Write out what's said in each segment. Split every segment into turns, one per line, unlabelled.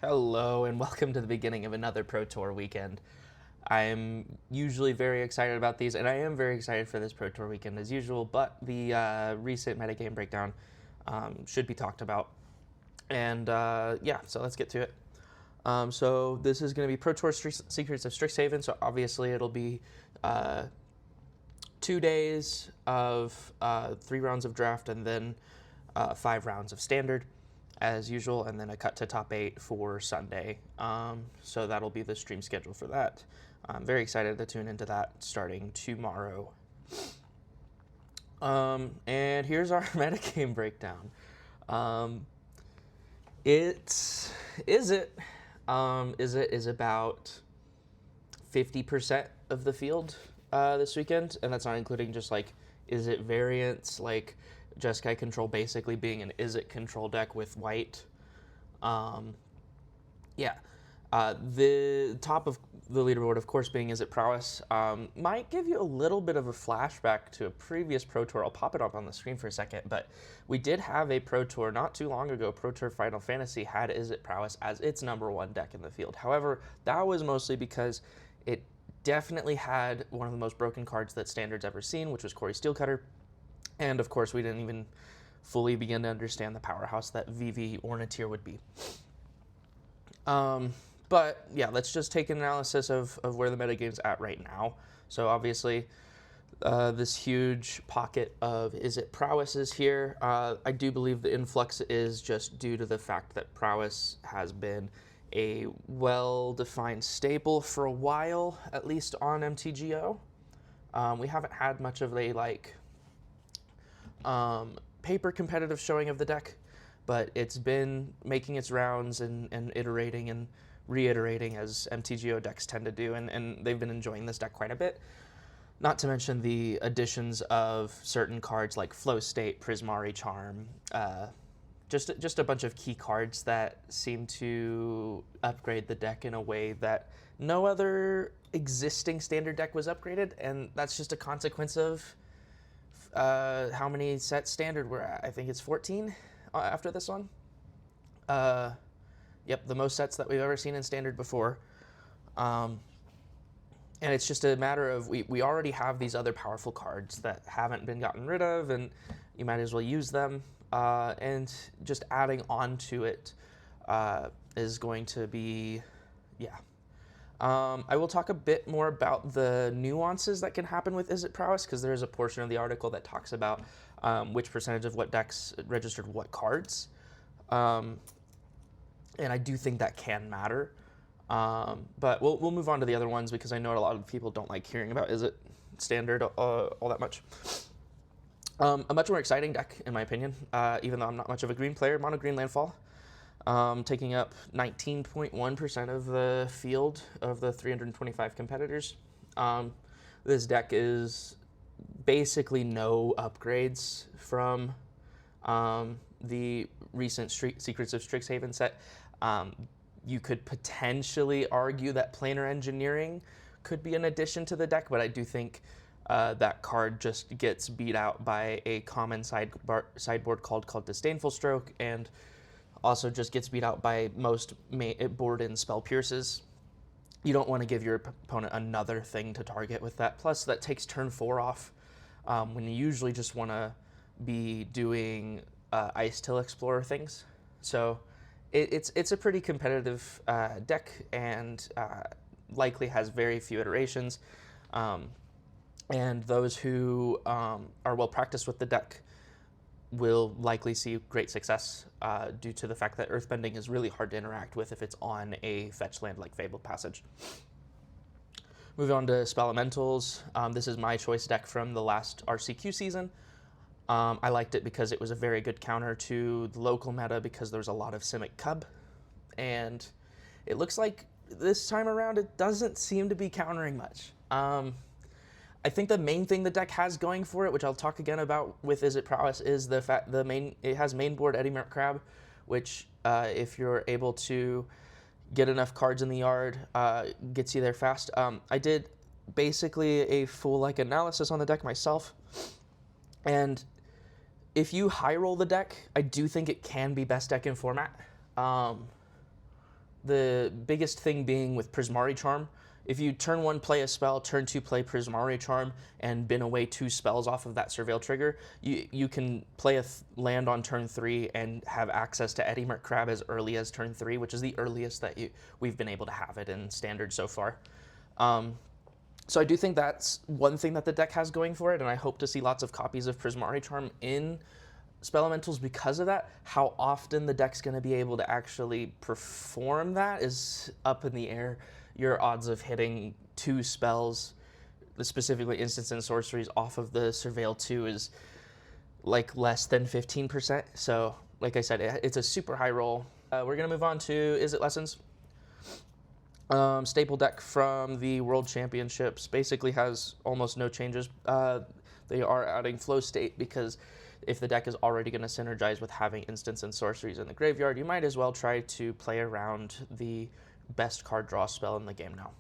Hello and welcome to the beginning of another Pro Tour weekend. I'm usually very excited about these, and I am very excited for this Pro Tour weekend as usual, but the recent metagame breakdown should be talked about. And yeah, so let's get to it. So this is going to be Pro Tour Secrets of Strixhaven, so obviously it'll be 2 days of 3 rounds of draft and then 5 rounds of standard as usual, and then a cut to top 8 for Sunday. So that'll be the stream schedule for that. I'm very excited to tune into that starting tomorrow. And here's our metagame breakdown. Izzet is about 50% of the field this weekend, and that's not including just like Izzet variants, like Jeskai control basically being an Izzet control deck with white. The top of the leaderboard, of course, being Izzet prowess, might give you a little bit of a flashback to a previous Pro Tour. I'll pop it up on the screen for a second, but we did have a Pro Tour not too long ago. Pro Tour Final Fantasy had Izzet prowess as its #1 deck in the field. However, that was mostly because it definitely had one of the most broken cards that Standard's ever seen, which was Corey Steelcutter. And of course, we didn't even fully begin to understand the powerhouse that VV Orniteer would be. But yeah, let's just take an analysis of where the metagame's at right now. So obviously, this huge pocket of Izzet prowess is here. I do believe the influx is just due to the fact that prowess has been a well-defined staple for a while, at least on MTGO. We haven't had much of a paper competitive showing of the deck, but it's been making its rounds and iterating and reiterating as MTGO decks tend to do, and they've been enjoying this deck quite a bit. Not to mention the additions of certain cards like Flow State, Prismari Charm, just a bunch of key cards that seem to upgrade the deck in a way that no other existing standard deck was upgraded, and that's just a consequence of how many sets standard we're at. I think it's 14 after this one. Yep, the most sets that we've ever seen in standard before. And it's just a matter of we already have these other powerful cards that haven't been gotten rid of, and you might as well use them. And just adding on to it is going to be, yeah. I will talk a bit more about the nuances that can happen with Izzet prowess, because there is a portion of the article that talks about which percentage of what decks registered what cards. And I do think that can matter. But we'll move on to the other ones, because I know a lot of people don't like hearing about Izzet standard all that much. A much more exciting deck, in my opinion, even though I'm not much of a green player, mono green landfall. Taking up 19.1% of the field of the 325 competitors. This deck is basically no upgrades from the recent Secrets of Strixhaven set. You could potentially argue that planar engineering could be an addition to the deck, but I do think that card just gets beat out by a common sideboard called Disdainful Stroke, and also just gets beat out by most board-in Spell Pierces. You don't want to give your opponent another thing to target with that. Plus, that takes turn 4 off when you usually just want to be doing Ice Till Explorer things. So it's a pretty competitive deck, and likely has very few iterations. And those who are well practiced with the deck will likely see great success due to the fact that Earthbending is really hard to interact with if it's on a fetch land like Fabled Passage. Moving on to Spell Elementals. This is my choice deck from the last RCQ season. I liked it because it was a very good counter to the local meta, because there was a lot of Simic Cub. And it looks like this time around it doesn't seem to be countering much. I think the main thing the deck has going for it, which I'll talk again about with Izzet prowess, is the fact it has main board Eddie Merc Crab, which if you're able to get enough cards in the yard, gets you there fast. I did basically a full analysis on the deck myself, and if you high roll the deck, I do think it can be best deck in format. the biggest thing being with Prismari Charm. If you turn 1 play a spell, turn 2 play Prismari Charm, and bin away 2 spells off of that Surveil trigger, you can play a land on turn 3 and have access to Eddy Merc Crab as early as turn 3, which is the earliest that we've been able to have it in Standard so far. So I do think that's one thing that the deck has going for it, and I hope to see lots of copies of Prismari Charm in Spelementals because of that. How often the deck's going to be able to actually perform that is up in the air. Your odds of hitting 2 spells, specifically instants and sorceries, off of the Surveil 2 is like less than 15%. So, like I said, it's a super high roll. We're going to move on to Izzet Lessons. Staple deck from the World Championships basically has almost no changes. They are adding Flow State because if the deck is already going to synergize with having instants and sorceries in the graveyard, you might as well try to play around the best card draw spell in the game now.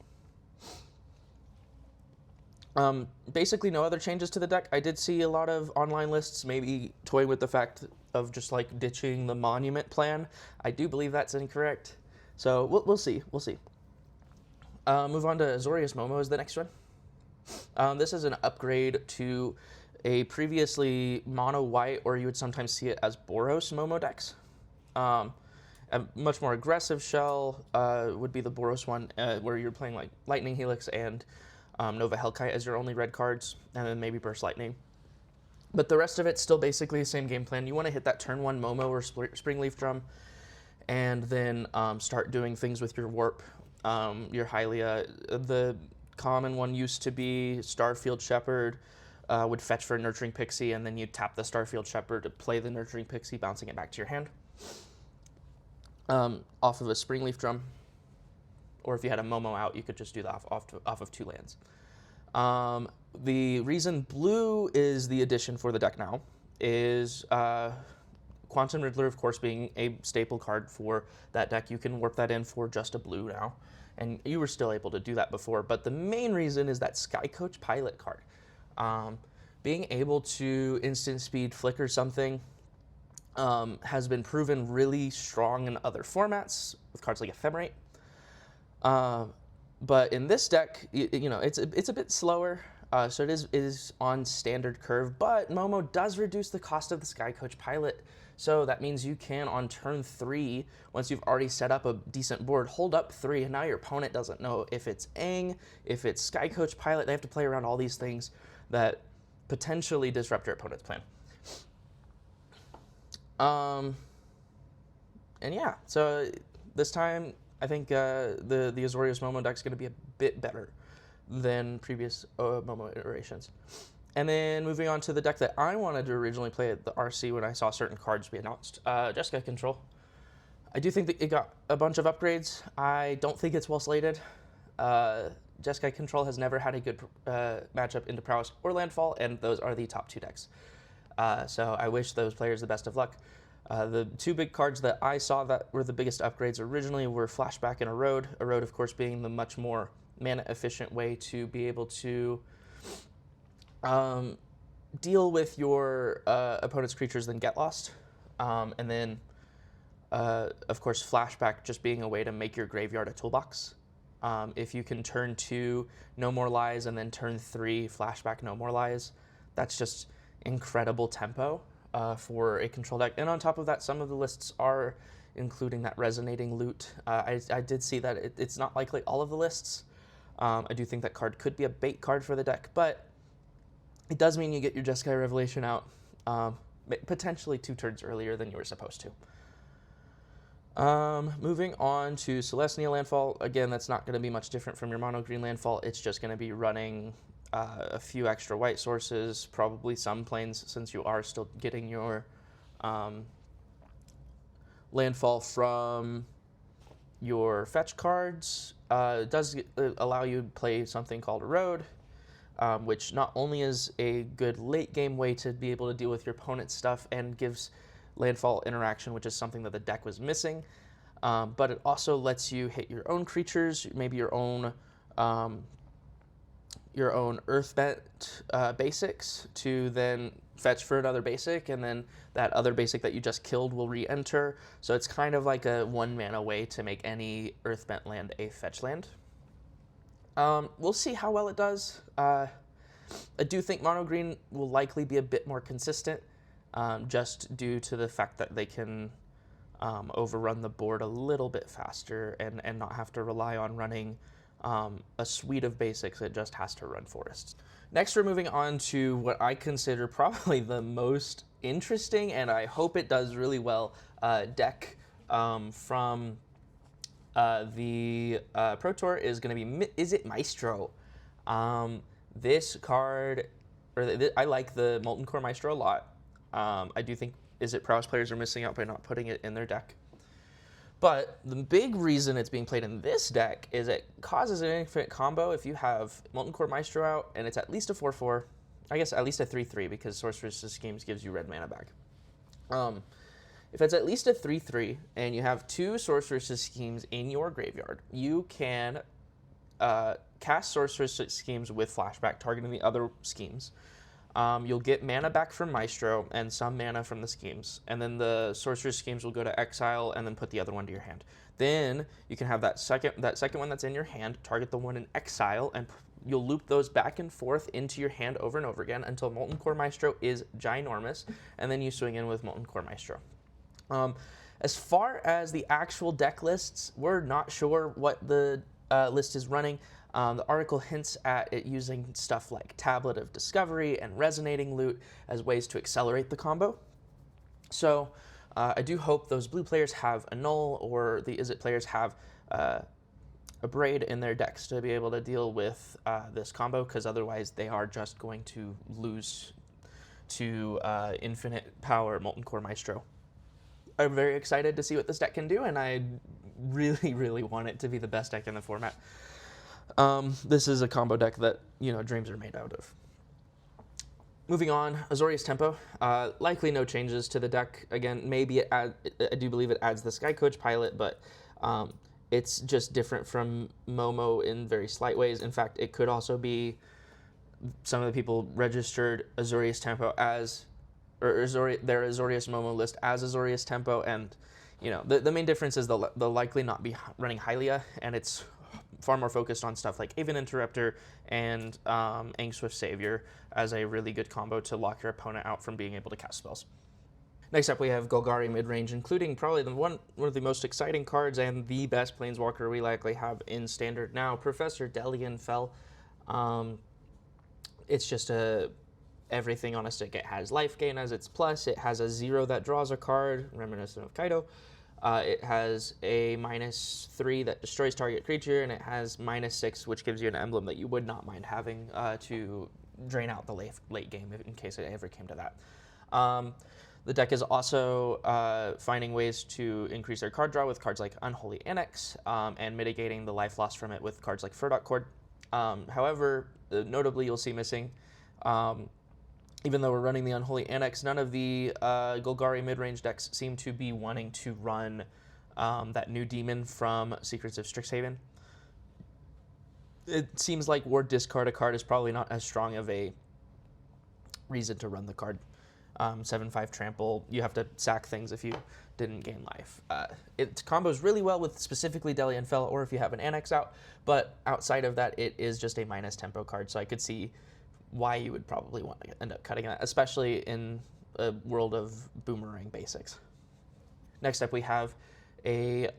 Basically no other changes to the deck. I did see a lot of online lists maybe toying with the fact of just like ditching the Monument plan. I do believe that's incorrect. So we'll see. Move on to Azorius Momo is the next one. This is an upgrade to a previously mono white, or you would sometimes see it as Boros Momo decks. A much more aggressive shell would be the Boros one, where you're playing like Lightning Helix and Nova Hellkite as your only red cards, and then maybe Burst Lightning. But the rest of it's still basically the same game plan. You want to hit that turn 1 Momo or Springleaf Drum, and then start doing things with your Warp, your Hylia. The common one used to be Starfield Shepherd, would fetch for a Nurturing Pixie, and then you'd tap the Starfield Shepherd to play the Nurturing Pixie, bouncing it back to your hand. Off of a Springleaf Drum, or if you had a Momo out, you could just do that off of 2 lands. The reason blue is the addition for the deck now is Quantum Riddler, of course, being a staple card for that deck. You can warp that in for just a blue now, and you were still able to do that before. But the main reason is that Sky Coach Pilot card. Being able to instant speed flicker something has been proven really strong in other formats with cards like Ephemerate. But in this deck, it's a bit slower, so it is on standard curve. But Momo does reduce the cost of the Sky Coach Pilot, so that means you can, on turn 3, once you've already set up a decent board, hold up 3, and now your opponent doesn't know if it's Aang, if it's Sky Coach Pilot. They have to play around all these things that potentially disrupt your opponent's plan. And yeah, so this time I think the Azorius Momo deck is going to be a bit better than previous Momo iterations. And then moving on to the deck that I wanted to originally play at the RC when I saw certain cards be announced, Jeskai Control. I do think that it got a bunch of upgrades. I don't think it's well slated. Jeskai Control has never had a good matchup into Prowess or Landfall, and those are the top 2 decks. So I wish those players the best of luck. The 2 big cards that I saw that were the biggest upgrades originally were Flashback and Erode. Erode, of course, being the much more mana-efficient way to be able to deal with your opponent's creatures than Get Lost. And then, of course, Flashback just being a way to make your graveyard a toolbox. If you can turn 2 No More Lies and then turn 3 Flashback No More Lies, that's just incredible tempo for a control deck. And on top of that, some of the lists are including that Resonating Loot. I did see that it's not likely all of the lists. I do think that card could be a bait card for the deck, but it does mean you get your Jeskai Revelation out potentially 2 turns earlier than you were supposed to. Moving on to Celestia Landfall. Again, that's not going to be much different from your mono green landfall. It's just going to be running a few extra white sources, probably some planes, since you are still getting your landfall from your fetch cards. It does allow you to play something called Erode, which not only is a good late game way to be able to deal with your opponent's stuff and gives landfall interaction, which is something that the deck was missing, but it also lets you hit your own creatures, maybe your own Earthbent basics, to then fetch for another basic, and then that other basic that you just killed will re-enter. So it's kind of like a 1 mana way to make any Earthbent land a fetch land. We'll see how well it does. I do think mono green will likely be a bit more consistent, just due to the fact that they can overrun the board a little bit faster and not have to rely on running a suite of basics. It just has to run forests. Next, we're moving on to what I consider probably the most interesting, and I hope it does really well, deck from the Pro Tour is going to be Izzet Maestro. This card, I like the Molten Core Maestro a lot. I do think Izzet Prowess players are missing out by not putting it in their deck. But the big reason it's being played in this deck is it causes an infinite combo if you have Molten Core Maestro out and it's at least a 4/4. I guess at least a 3/3 because Sorceress Schemes gives you red mana back. If it's at least a 3/3 and you have 2 Sorceress Schemes in your graveyard, you can cast Sorceress Schemes with flashback, targeting the other schemes. You'll get mana back from Maestro and some mana from the schemes, and then the Sorcerer's Schemes will go to exile and then put the other one to your hand. Then you can have that second one that's in your hand, target the one in exile, and you'll loop those back and forth into your hand over and over again until Molten Core Maestro is ginormous, and then you swing in with Molten Core Maestro. As far as the actual deck lists, we're not sure what the list is running. The article hints at it using stuff like Tablet of Discovery and Resonating Loot as ways to accelerate the combo. So I do hope those blue players have a Null, or the Izzet players have a Braid in their decks to be able to deal with this combo, because otherwise they are just going to lose to infinite power Molten Core Maestro. I'm very excited to see what this deck can do, and I really, really want it to be the best deck in the format. This is a combo deck that, dreams are made out of. Moving on, Azorius Tempo. Likely no changes to the deck. Again, maybe I do believe it adds the Sky Coach pilot, but it's just different from Momo in very slight ways. In fact, it could also be some of the people registered Azorius Tempo as, or their Azorius Momo list as Azorius Tempo, and the main difference is they'll likely not be running Hylia, and it's far more focused on stuff like Aven Interrupter and Angswift Savior as a really good combo to lock your opponent out from being able to cast spells. Next up, we have Golgari midrange, including probably one of the most exciting cards and the best Planeswalker we likely have in Standard now, Professor Delian Fell. It's just everything on a stick. It has life gain as its plus. It has a 0 that draws a card, reminiscent of Kaido. It has a -3 that destroys target creature, and it has -6, which gives you an emblem that you would not mind having to drain out the late game in case it ever came to that. The deck is also finding ways to increase their card draw with cards like Unholy Annex, and mitigating the life loss from it with cards like Furdok Cord. However, notably you'll see missing, even though we're running the Unholy Annex, none of the Golgari midrange decks seem to be wanting to run that new demon from Secrets of Strixhaven. It seems like Ward discard a card is probably not as strong of a reason to run the card. 7/5 trample, you have to sack things if you didn't gain life. It combos really well with specifically Delian Fell, or if you have an Annex out, but outside of that, it is just a minus tempo card, so I could see why you would probably want to end up cutting that, especially in a world of boomerang basics. Next up, we have a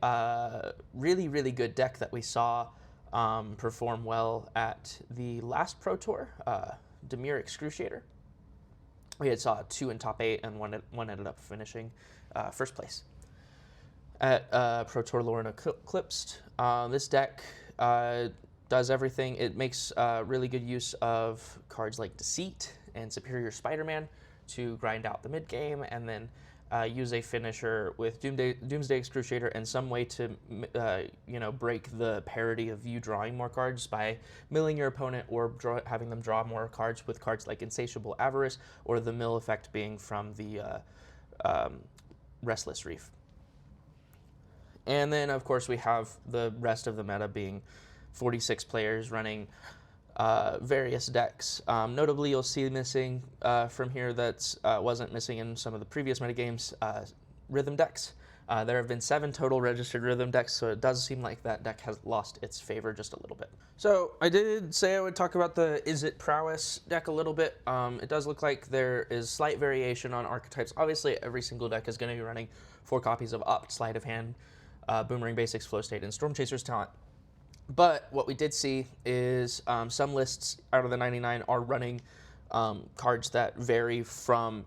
really, really good deck that we saw perform well at the last Pro Tour, Dimir Excruciator. We saw 2 in top 8, and one ended up finishing first place. At Pro Tour Lauren Eclipsed, this deck does everything. It makes really good use of cards like Deceit and Superior Spider-Man to grind out the mid game, and then use a finisher with Doomsday Excruciator and some way to break the parity of you drawing more cards by milling your opponent, or having them draw more cards with cards like Insatiable Avarice, or the mill effect being from the Restless Reef. And then of course we have the rest of the meta being 46 players running various decks. Notably, you'll see missing from here that wasn't missing in some of the previous metagames, rhythm decks. There have been 7 total registered rhythm decks, so it does seem like that deck has lost its favor just a little bit. So I did say I would talk about the Izzet prowess deck a little bit. It does look like there is slight variation on archetypes. Obviously, every single deck is going to be running 4 copies of Opt, Sleight of Hand, Boomerang Basics, Flow State, and Storm Chaser's Talent. But what we did see is some lists out of the 99 are running cards that vary from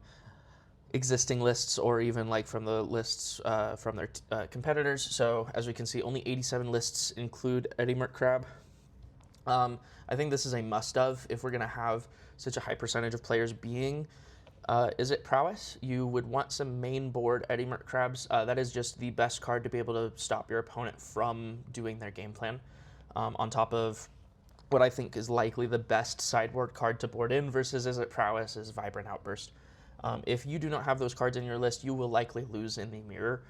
existing lists or even like from the lists from their competitors. So as we can see, only 87 lists include Eddie Merc Crab. I think this is a must-of if we're going to have such a high percentage of players being Izzet prowess. You would want some main board Eddie Merc Crabs. That is just the best card to be able to stop your opponent from doing their game plan. On top of what I think is likely the best sideboard card to board in versus Izzet prowess is Vibrant Outburst. If you do not have those cards in your list, you will likely lose in the mirror,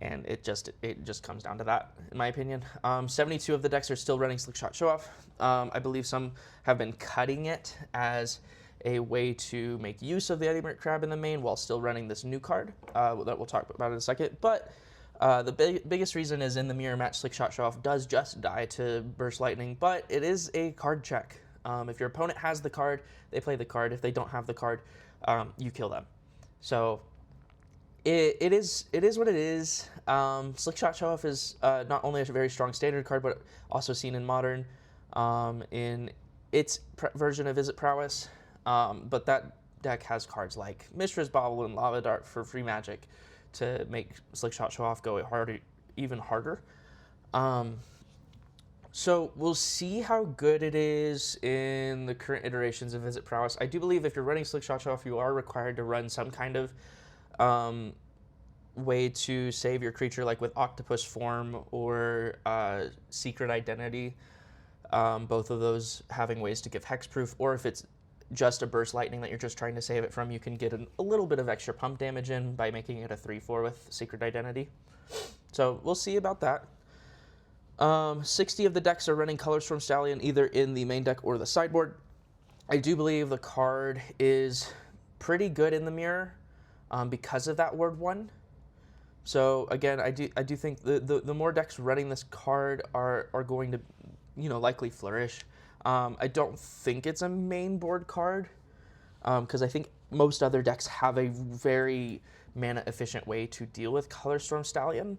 and it just comes down to that, in my opinion. 72 of the decks are still running Slickshot Show Off. I believe some have been cutting it as a way to make use of the Eddie Merc Crab in the main while still running this new card that we'll talk about in a second. But the biggest reason is in the mirror match, Slickshot Show Off does just die to Burst Lightning, but it is a card check. If your opponent has the card, they play the card. If they don't have the card, you kill them. So it is what it is. Slickshot Show Off is not only a very strong standard card, but also seen in modern in its version of Izzet prowess. But that deck has cards like Mishra's Bauble and Lava Dart for free magic to make Slickshot Show Off go harder, even harder. So we'll see how good it is in the current iterations of Izzet prowess. I do believe if you're running Slickshot Show Off, you are required to run some kind of way to save your creature, like with Octopus Form or Secret Identity. Both of those having ways to give hexproof, or if it's just a Burst Lightning that you're just trying to save it from, you can get a little bit of extra pump damage in by making it a 3/4 with Secret Identity. So we'll see about that. 60 of the decks are running Colorstorm Stallion either in the main deck or the sideboard. I do believe the card is pretty good in the mirror because of that word 1. So again, I do think the more decks running this card are going to, likely flourish. I don't think it's a main board card because I think most other decks have a very mana efficient way to deal with Colorstorm Stallion.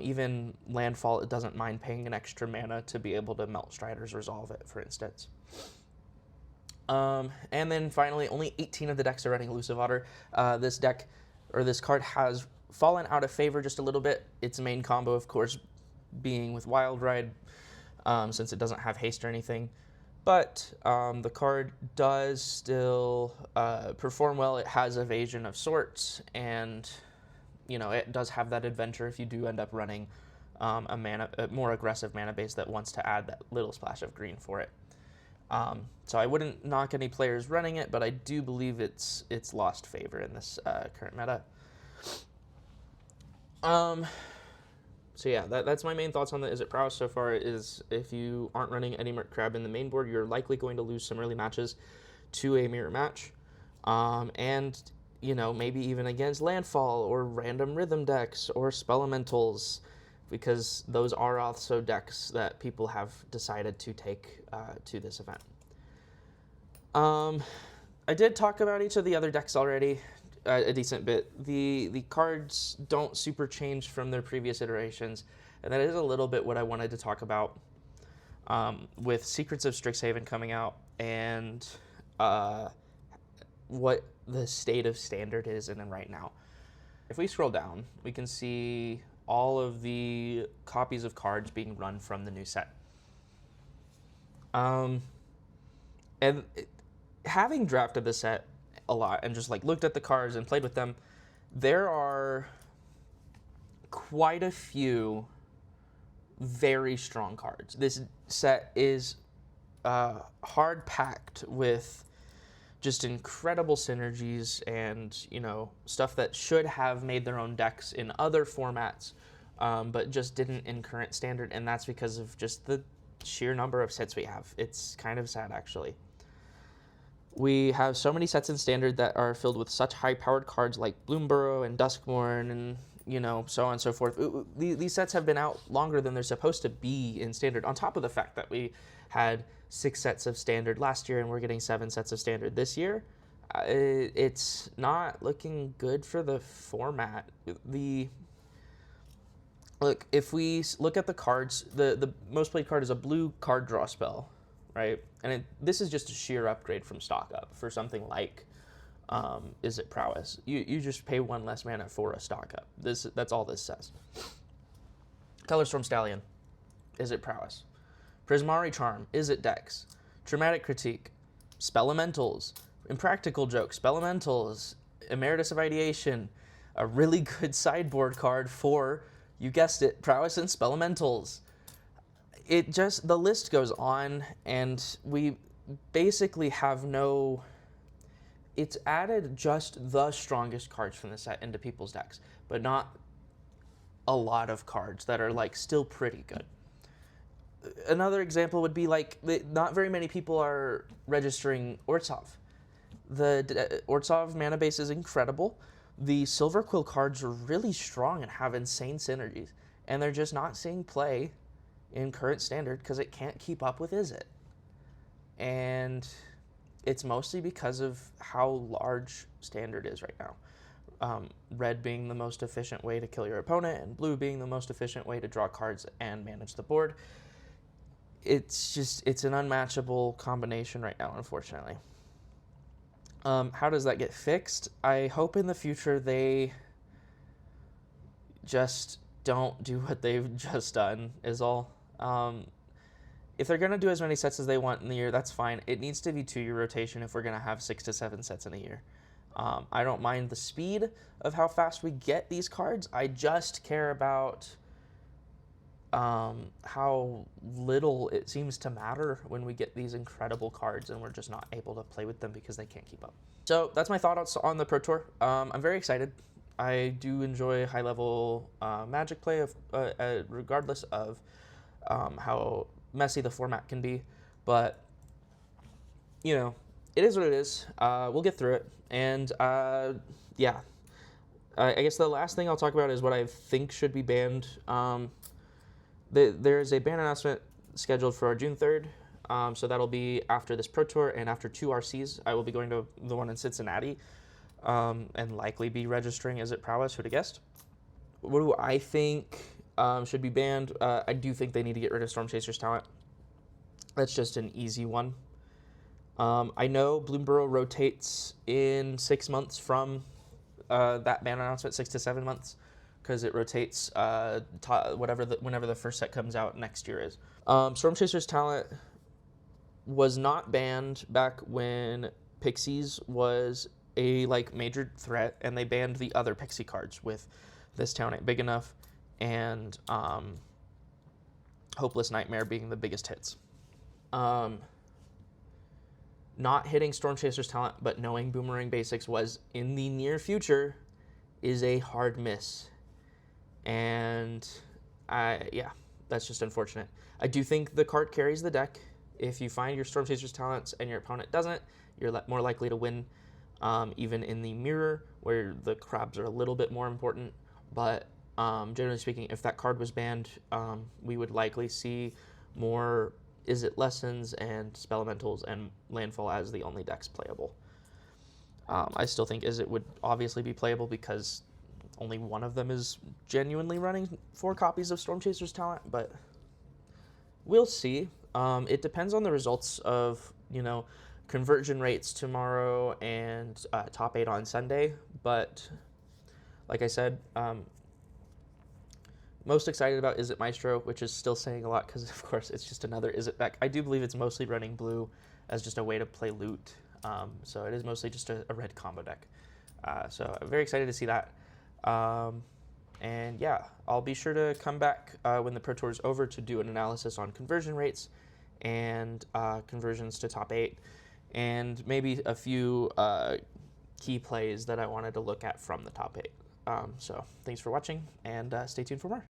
Even Landfall, it doesn't mind paying an extra mana to be able to Melt Strider's Resolve it, for instance. And then finally, only 18 of the decks are running Elusive Otter. This card has fallen out of favor just a little bit. Its main combo, of course, being with Wild Ride, since it doesn't have haste or anything. But the card does still perform well. It has evasion of sorts, and it does have that adventure if you do end up running a more aggressive mana base that wants to add that little splash of green for it. So I wouldn't knock any players running it, but I do believe it's lost favor in this current meta. So yeah, that's my main thoughts on the Izzet prowess so far. Is if you aren't running Eddie Merc Crab in the main board, you're likely going to lose some early matches to a mirror match, and maybe even against Landfall or random rhythm decks or Spelementals, because those are also decks that people have decided to take to this event. I did talk about each of the other decks already a decent bit. The cards don't super change from their previous iterations, and that is a little bit what I wanted to talk about with Secrets of Strixhaven coming out and what the state of Standard is in right now. If we scroll down, we can see all of the copies of cards being run from the new set. And having drafted the set a lot and just looked at the cards and played with them, there are quite a few very strong cards. This set is hard packed with just incredible synergies and stuff that should have made their own decks in other formats, but just didn't in current Standard, and that's because of just the sheer number of sets we have. It's kind of sad, actually. We have so many sets in Standard that are filled with such high-powered cards like Bloomburrow and Duskmourn and, you know, so on and so forth. These sets have been out longer than they're supposed to be in Standard, on top of the fact that we had 6 sets of Standard last year and we're getting 7 sets of Standard this year. It's not looking good for the format. Look, if we look at the cards, the most played card is a blue card draw spell, right? And this is just a sheer upgrade from stock up for something like Izzet prowess. You just pay 1 less mana for a stock up. That's all this says. Colorstorm Stallion, Izzet prowess. Prismari Charm, Izzet Dex. Traumatic Critique, Spelementals. Impractical Joke, Spelementals. Emeritus of Ideation, a really good sideboard card for, you guessed it, prowess and Spelementals. The list goes on, and we basically have no, it's added just the strongest cards from the set into people's decks, but not a lot of cards that are like still pretty good. Another example would be like, not very many people are registering Ortsov. The Ortsov mana base is incredible. The Silver Quill cards are really strong and have insane synergies, and they're just not seeing play in current Standard because it can't keep up with Izzet. And it's mostly because of how large Standard is right now. Red being the most efficient way to kill your opponent, and blue being the most efficient way to draw cards and manage the board. It's an unmatchable combination right now, unfortunately. How does that get fixed? I hope in the future they just don't do what they've just done, is all. If they're going to do as many sets as they want in the year, that's fine. It needs to be 2-year rotation if we're going to have 6 to 7 sets in a year. I don't mind the speed of how fast we get these cards. I just care about how little it seems to matter when we get these incredible cards and we're just not able to play with them because they can't keep up. So that's my thoughts on the Pro Tour. I'm very excited. I do enjoy high-level Magic play, regardless of how messy the format can be. But, you know, it is what it is. We'll get through it. And, yeah. I guess the last thing I'll talk about is what I think should be banned. There's a ban announcement scheduled for our June 3rd. So that'll be after this Pro Tour and after 2 RCs. I will be going to the one in Cincinnati and likely be registering Izzet prowess. Who'd have guessed? What do I think should be banned? I do think they need to get rid of Storm Chaser's talent. That's just an easy one. I know Bloomburrow rotates in 6 months from that ban announcement, 6 to 7 months, because it rotates whenever the first set comes out next year is. Storm Chaser's talent was not banned back when Pixies was a major threat, and they banned the other Pixie cards with This Town Ain't Big Enough and Hopeless Nightmare being the biggest hits. Not hitting Storm Chaser's talent, but knowing Boomerang Basics was in the near future is a hard miss. And yeah, that's just unfortunate. I do think the card carries the deck. If you find your Storm Chaser's talents and your opponent doesn't, you're more likely to win, even in the mirror, where the crabs are a little bit more important. But generally speaking, if that card was banned, we would likely see more Izzet Lessons and Spelementals and Landfall as the only decks playable. I still think Izzet would obviously be playable because only one of them is genuinely running 4 copies of Storm Chaser's talent, but we'll see. It depends on the results of, conversion rates tomorrow and top 8 on Sunday. But like I said, most excited about Izzet Maestro, which is still saying a lot because, of course, it's just another Izzet deck. I do believe it's mostly running blue as just a way to play loot. So it is mostly just a red combo deck. So I'm very excited to see that. And yeah, I'll be sure to come back when the Pro Tour is over to do an analysis on conversion rates and conversions to top 8, and maybe a few key plays that I wanted to look at from the top 8. So thanks for watching, and stay tuned for more.